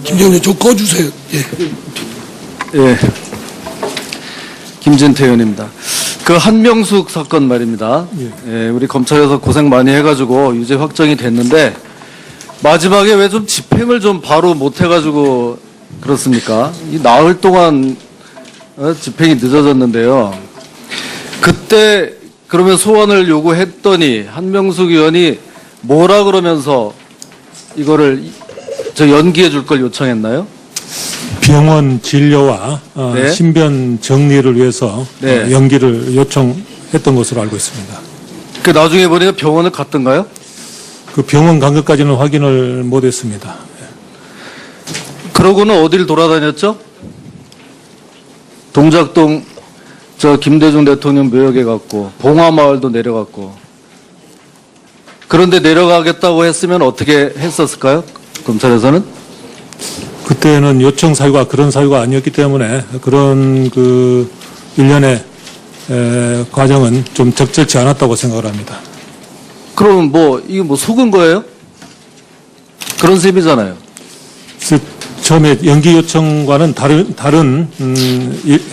김정래 좀 꺼주세요. 예. 예. 김진태 의원입니다. 그 한명숙 사건 말입니다. 예, 우리 검찰에서 고생 많이 해가지고 유죄 확정이 됐는데 마지막에 왜 좀 집행을 좀 바로 못 해가지고 그렇습니까? 이 나흘 동안 집행이 늦어졌는데요. 그때 그러면 소환을 요구했더니 한명숙 의원이 뭐라 그러면서 이거를 저 연기해 줄 걸 요청했나요? 병원 진료와 네. 신변 정리를 위해서 네. 연기를 요청했던 것으로 알고 있습니다. 그 나중에 보니까 병원을 갔던가요? 그 병원 간 것까지는 확인을 못했습니다. 그러고는 어딜 돌아다녔죠? 동작동 저 김대중 대통령 묘역에 갔고 봉화마을도 내려갔고. 그런데 내려가겠다고 했으면 어떻게 했었을까요? 검찰에서는? 그때는 요청 사유가 그런 사유가 아니었기 때문에 그런 그 일련의 과정은 좀 적절치 않았다고 생각을 합니다. 그럼 뭐 이게 뭐 속은 거예요? 그런 셈이잖아요. 즉 처음에 연기 요청과는 다른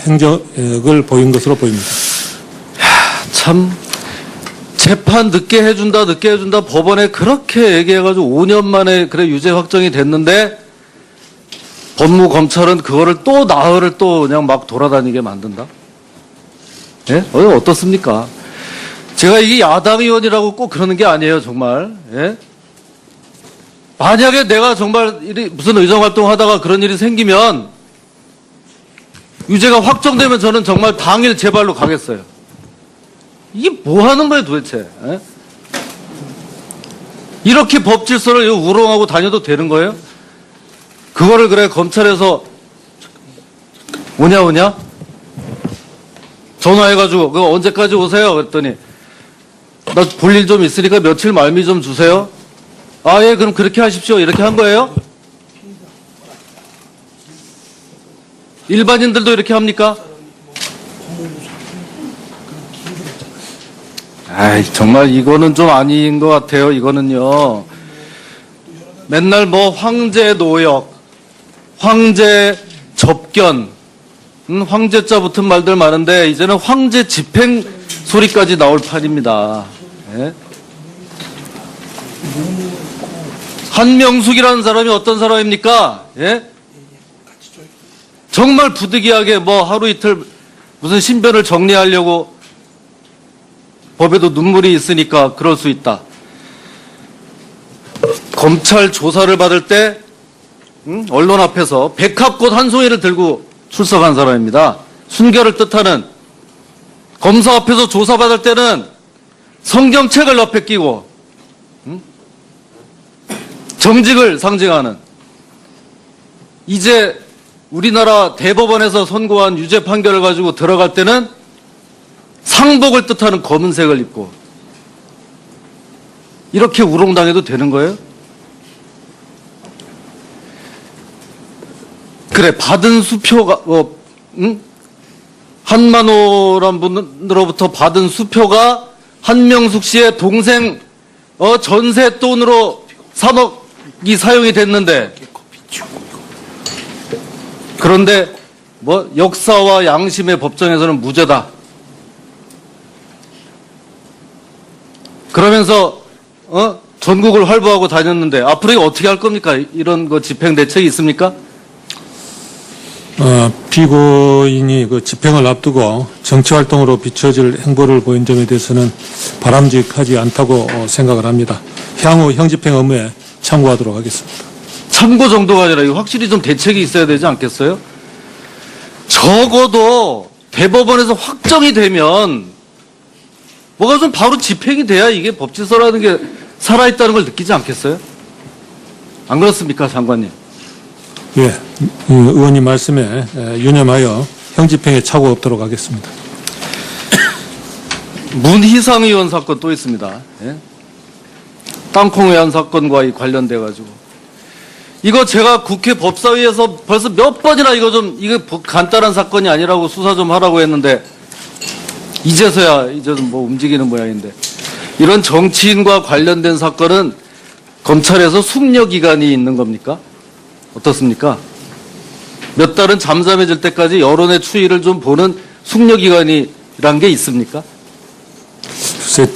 행적을 보인 것으로 보입니다. 참 재판 늦게 해준다 법원에 그렇게 얘기해가지고 5년 만에 그래 유죄 확정이 됐는데 법무검찰은 그거를 또 나흘을 또 그냥 막 돌아다니게 만든다? 예? 어떻습니까? 제가 이게 야당 의원이라고 꼭 그러는 게 아니에요, 정말. 예? 만약에 내가 정말 무슨 의정활동 하다가 그런 일이 생기면 유죄가 확정되면 저는 정말 당일 재발로 가겠어요. 이게 뭐 하는 거예요, 도대체? 예? 이렇게 법 질서를 우롱하고 다녀도 되는 거예요? 그거를 그래 검찰에서 오냐? 전화해가지고 그거 언제까지 오세요? 그랬더니 나 볼 일 좀 있으니까 며칠 말미 좀 주세요. 아, 예, 그럼 그렇게 하십시오. 이렇게 한 거예요? 일반인들도 이렇게 합니까? 아이, 정말 이거는 좀 아닌 것 같아요. 이거는요. 맨날 뭐 황제 노역, 황제 접견, 황제자 붙은 말들 많은데 이제는 황제 집행 소리까지 나올 판입니다. 예? 한명숙이라는 사람이 어떤 사람입니까? 예? 정말 부득이하게 뭐 하루 이틀 무슨 신변을 정리하려고 법에도 눈물이 있으니까 그럴 수 있다. 검찰 조사를 받을 때 언론 앞에서 백합꽃 한 송이를 들고 출석한 사람입니다. 순결을 뜻하는. 검사 앞에서 조사받을 때는 성경책을 옆에 끼고 정직을 상징하는. 이제 우리나라 대법원에서 선고한 유죄 판결을 가지고 들어갈 때는 상복을 뜻하는 검은색을 입고. 이렇게 우롱당해도 되는 거예요? 그래, 받은 수표가 한만호란 분으로부터 받은 수표가 한명숙 씨의 동생 전세 돈으로 3억이 사용이 됐는데, 그런데 뭐 역사와 양심의 법정에서는 무죄다. 그러면서 전국을 활보하고 다녔는데 앞으로 이거 어떻게 할 겁니까? 이런 거 집행 대책이 있습니까? 피고인이 그 집행을 앞두고 정치활동으로 비춰질 행보를 보인 점에 대해서는 바람직하지 않다고 생각을 합니다. 향후 형집행 업무에 참고하도록 하겠습니다. 참고 정도가 아니라 이거 확실히 좀 대책이 있어야 되지 않겠어요? 적어도 대법원에서 확정이 되면 뭐가 좀 바로 집행이 돼야 이게 법질서라는 게 살아있다는 걸 느끼지 않겠어요? 안 그렇습니까, 장관님? 예, 의원님 말씀에 유념하여 형집행에 착오 없도록 하겠습니다. 문희상 의원 사건 또 있습니다. 예? 땅콩 외환 사건과 관련돼 가지고 이거 제가 국회 법사위에서 벌써 몇 번이나 이거 간단한 사건이 아니라고 수사 좀 하라고 했는데 이제서야 뭐 움직이는 모양인데 이런 정치인과 관련된 사건은 검찰에서 숙려 기간이 있는 겁니까? 어떻습니까? 몇 달은 잠잠해질 때까지 여론의 추이를 좀 보는 숙려 기간이란 게 있습니까? 글쎄,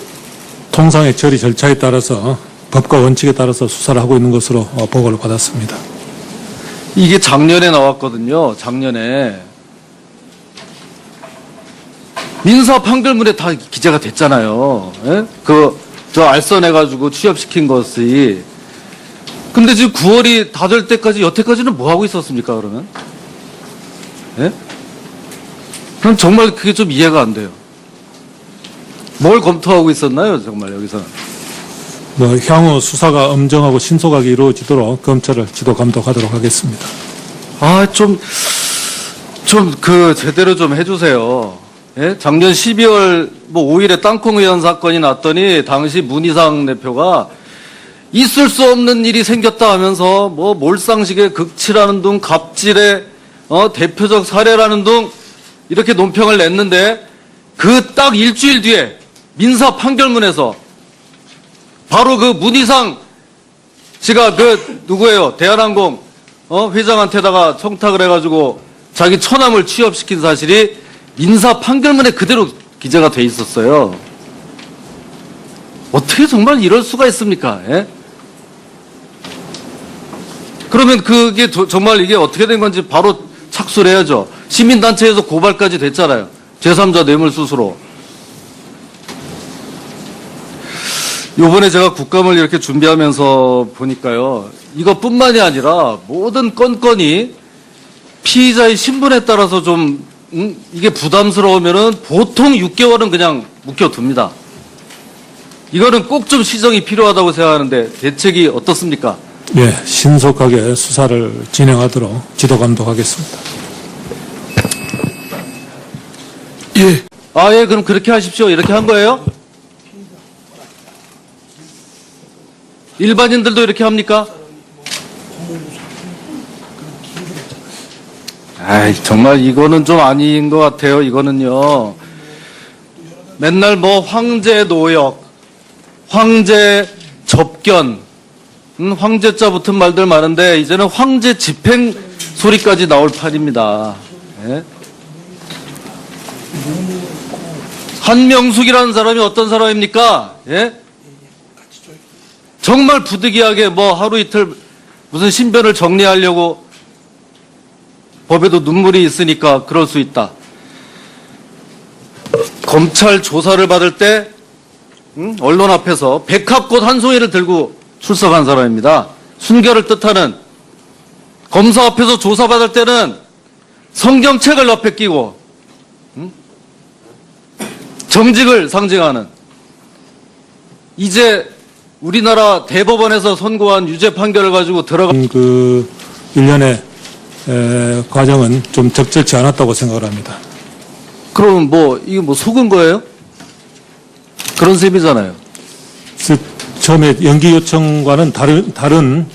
통상의 처리 절차에 따라서 법과 원칙에 따라서 수사를 하고 있는 것으로 보고를 받았습니다. 이게 작년에 나왔거든요. 작년에. 민사 판결문에 다 기재가 됐잖아요. 예? 저 알선해가지고 취업시킨 것이. 근데 지금 9월이 다 될 때까지, 여태까지는 뭐 하고 있었습니까, 그러면? 예? 그럼 정말 그게 좀 이해가 안 돼요. 뭘 검토하고 있었나요, 정말 여기서? 향후 수사가 엄정하고 신속하게 이루어지도록 검찰을 지도 감독하도록 하겠습니다. 제대로 좀 해주세요. 예? 작년 12월 5일에 땅콩 의원 사건이 났더니 당시 문희상 대표가 있을 수 없는 일이 생겼다 하면서 몰상식의 극치라는 둥, 갑질의 대표적 사례라는 둥 이렇게 논평을 냈는데 그 딱 일주일 뒤에 민사 판결문에서 바로 그 문희상 씨가 누구예요? 대한항공 회장한테다가 청탁을 해가지고 자기 처남을 취업시킨 사실이 민사 판결문에 그대로 기재가 돼 있었어요. 어떻게 정말 이럴 수가 있습니까? 예? 그러면 그게 정말 이게 어떻게 된 건지 바로 착수를 해야죠. 시민단체에서 고발까지 됐잖아요. 제3자 뇌물수수로. 요번에 제가 국감을 이렇게 준비하면서 보니까요. 이것뿐만이 아니라 모든 건건이 피의자의 신분에 따라서 좀 이게 부담스러우면은 보통 6개월은 그냥 묵혀둡니다. 이거는 꼭 좀 시정이 필요하다고 생각하는데 대책이 어떻습니까? 예, 신속하게 수사를 진행하도록 지도 감독하겠습니다. 예. 예, 그럼 그렇게 하십시오. 이렇게 한 거예요? 일반인들도 이렇게 합니까? 정말 이거는 좀 아닌 것 같아요. 이거는요. 맨날 황제 노역, 황제 접견, 황제자 붙은 말들 많은데 이제는 황제 집행 소리까지 나올 판입니다. 예? 한명숙이라는 사람이 어떤 사람입니까? 예? 정말 부득이하게 하루 이틀 무슨 신변을 정리하려고 법에도 눈물이 있으니까 그럴 수 있다. 검찰 조사를 받을 때 언론 앞에서 백합꽃 한 송이를 들고 출석한 사람입니다. 순결을 뜻하는 검사 앞에서 조사받을 때는 성경책을 옆에 끼고 정직을 상징하는 이제 우리나라 대법원에서 선고한 유죄 판결을 가지고 그 일련의 과정은 좀 적절치 않았다고 생각을 합니다. 그럼 이게 속은 거예요? 그런 셈이잖아요. 처음에 연기 요청과는 다른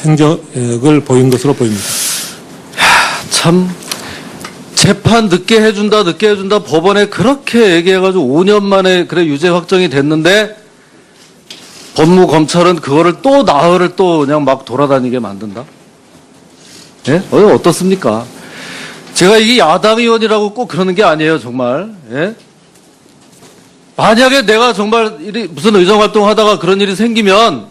행적을 보인 것으로 보입니다. 참 재판 늦게 해준다 법원에 그렇게 얘기해가지고 5년 만에 그래 유죄 확정이 됐는데 법무검찰은 그거를 또 나흘을 또 그냥 막 돌아다니게 만든다? 예? 어떻습니까? 제가 이게 야당 의원이라고 꼭 그러는 게 아니에요, 정말. 예? 만약에 내가 정말 무슨 의정활동 하다가 그런 일이 생기면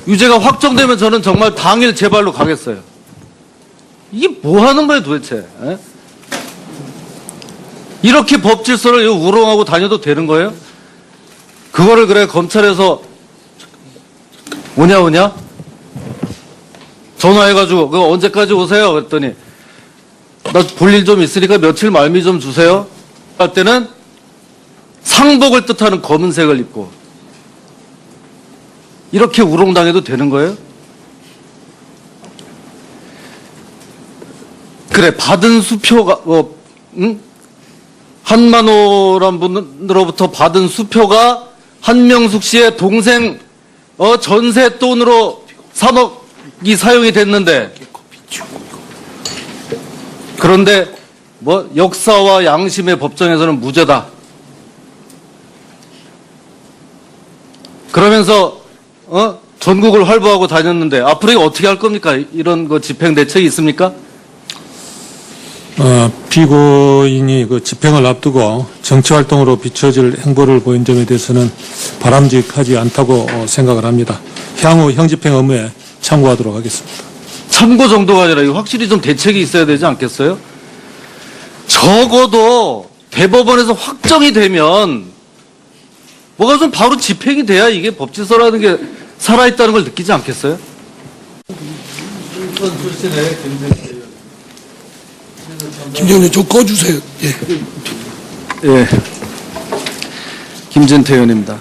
유죄가 확정되면 저는 정말 당일 재발로 가겠어요. 이게 뭐 하는 거예요, 도대체? 예? 이렇게 법 질서를 우롱하고 다녀도 되는 거예요? 그거를 그래 검찰에서 오냐? 전화해가지고 그거 언제까지 오세요? 그랬더니 나 볼 일 좀 있으니까 며칠 말미 좀 주세요. 할 때는 상복을 뜻하는 검은색을 입고 이렇게 우롱당해도 되는 거예요? 그래 받은 수표가 한만호란 분으로부터 받은 수표가 한명숙 씨의 동생 전세 돈으로 3억이 사용이 됐는데 그런데 역사와 양심의 법정에서는 무죄다. 그러면서 전국을 활보하고 다녔는데 앞으로 이거 어떻게 할 겁니까? 이런 거 집행 대책이 있습니까? 피고인이 그 집행을 앞두고 정치 활동으로 비춰질 행보를 보인 점에 대해서는 바람직하지 않다고 생각을 합니다. 향후 형집행 업무에 참고하도록 하겠습니다. 참고 정도가 아니라 이거 확실히 좀 대책이 있어야 되지 않겠어요? 적어도 대법원에서 확정이 되면 뭐가 좀 바로 집행이 돼야 이게 법질서라는 게 살아있다는 걸 느끼지 않겠어요? 김정님 좀 꺼주세요. 예. 예. 김진태 의원입니다.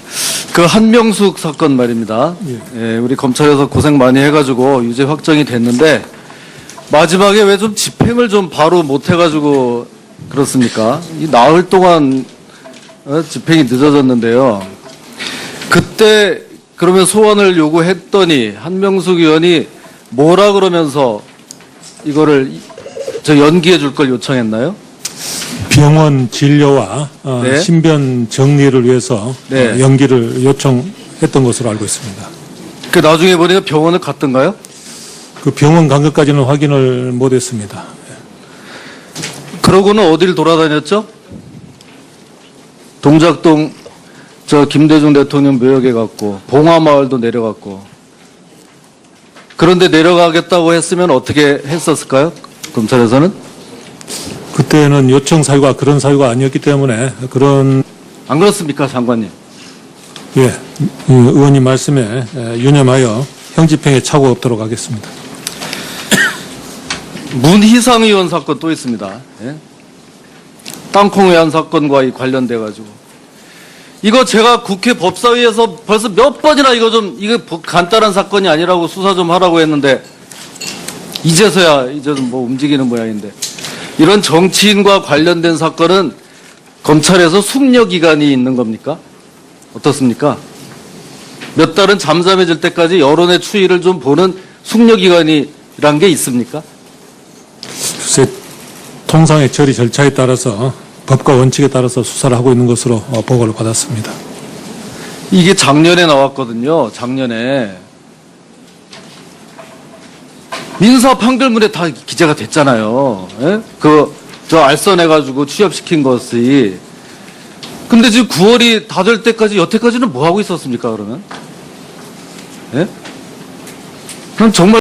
그 한명숙 사건 말입니다. 예, 우리 검찰에서 고생 많이 해가지고 유죄 확정이 됐는데 마지막에 왜 좀 집행을 좀 바로 못 해가지고 그렇습니까? 이 나흘 동안 집행이 늦어졌는데요. 그때 그러면 소환을 요구했더니 한명숙 의원이 뭐라 그러면서 이거를 저 연기해 줄 걸 요청했나요? 병원 진료와 네. 신변 정리를 위해서 네. 연기를 요청했던 것으로 알고 있습니다. 그 나중에 보니까 병원을 갔던가요? 그 병원 간 것까지는 확인을 못했습니다. 그러고는 어디를 돌아다녔죠? 동작동 저 김대중 대통령 묘역에 갔고 봉화마을도 내려갔고 그런데 내려가겠다고 했으면 어떻게 했었을까요? 검찰에서는? 그때는 요청 사유가 그런 사유가 아니었기 때문에 그런 안 그렇습니까, 장관님? 의원님 말씀에 유념하여 형집행에 착오 없도록 하겠습니다. 문희상 의원 사건 또 있습니다. 예? 땅콩 외환 사건과 관련돼 가지고 이거 제가 국회 법사위에서 벌써 몇 번이나 이거 간단한 사건이 아니라고 수사 좀 하라고 했는데 이제서야 뭐 움직이는 모양인데 이런 정치인과 관련된 사건은 검찰에서 숙려 기간이 있는 겁니까? 어떻습니까? 몇 달은 잠잠해질 때까지 여론의 추이를 좀 보는 숙려 기간이란 게 있습니까? 글쎄, 통상의 처리 절차에 따라서 법과 원칙에 따라서 수사를 하고 있는 것으로 보고를 받았습니다. 이게 작년에 나왔거든요. 작년에. 민사 판결문에 다 기재가 됐잖아요. 예? 저 알선해가지고 취업시킨 것이. 근데 지금 9월이 다 될 때까지, 여태까지는 뭐 하고 있었습니까, 그러면? 예? 그럼 정말